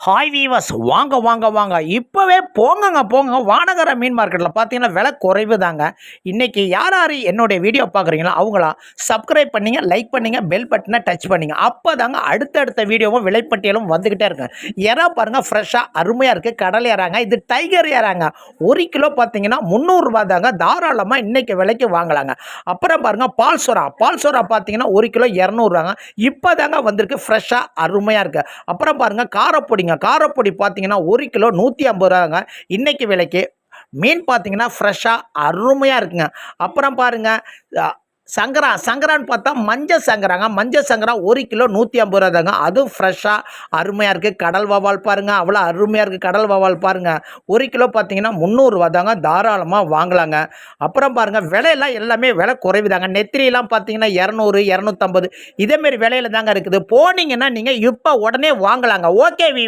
Hi viewers, வாங்க வாங்க வாங்க, இப்போவே போங்கங்க போங்க. வானகர மீன் மார்க்கெட்டில் பார்த்தீங்கன்னா விலை குறைவு தாங்க. இன்றைக்கி யார் யார் என்னுடைய வீடியோ பார்க்குறீங்களோ அவங்களாம் சப்ஸ்கிரைப் பண்ணிங்க, லைக் பண்ணிங்க, பெல் பட்டனை டச் பண்ணிங்க. அப்போ தாங்க அடுத்தடுத்த வீடியோவும் விலைப்பட்டியலும் வந்துக்கிட்டே இருக்குங்க. இறா பாருங்கள், ஃப்ரெஷ்ஷாக அருமையாக இருக்குது. கடல் இறாங்க, இது டைகர் இறாங்க. 1 கிலோ பார்த்தீங்கன்னா 300 ரூபா தாங்க. தாராளமாக இன்றைக்கி விலைக்கு வாங்கலாங்க. அப்புறம் பாருங்கள் பால் சோறா பார்த்தீங்கன்னா 1 கிலோ 200 ரூபாங்க. இப்போ தாங்க வந்திருக்கு, ஃப்ரெஷ்ஷாக அருமையாக இருக்குது. அப்புறம் பாருங்கள் காரப்பொடி பார்த்தீங்கன்னா 1 கிலோ 150 ரூபாங்க. இன்றைக்கி விலைக்கு மீன் பார்த்தீங்கன்னா ஃப்ரெஷ்ஷாக அருமையாக இருக்குங்க. அப்புறம் பாருங்கள் சங்கரான்னு பார்த்தா மஞ்சள் சங்கரா 1 கிலோ 150 ரூபா தாங்க. அதுவும் ஃப்ரெஷ்ஷாக அருமையாக இருக்குது. கடல் வவால் பாருங்கள், அவ்வளோ அருமையாக இருக்குது. கடல் வவால் பாருங்கள், 1 கிலோ பார்த்தீங்கன்னா 300 ரூபா தாங்க. தாராளமாக வாங்கலாங்க. அப்புறம் பாருங்கள் விலையெல்லாம் எல்லாமே விலை குறைவு தாங்க. நெத்திரியெல்லாம் பார்த்தீங்கன்னா 200 250 இதேமாரி விலையில தாங்க இருக்குது. போனீங்கன்னா நீங்கள் இப்போ உடனே வாங்கலாங்க. ஓகே வீவா.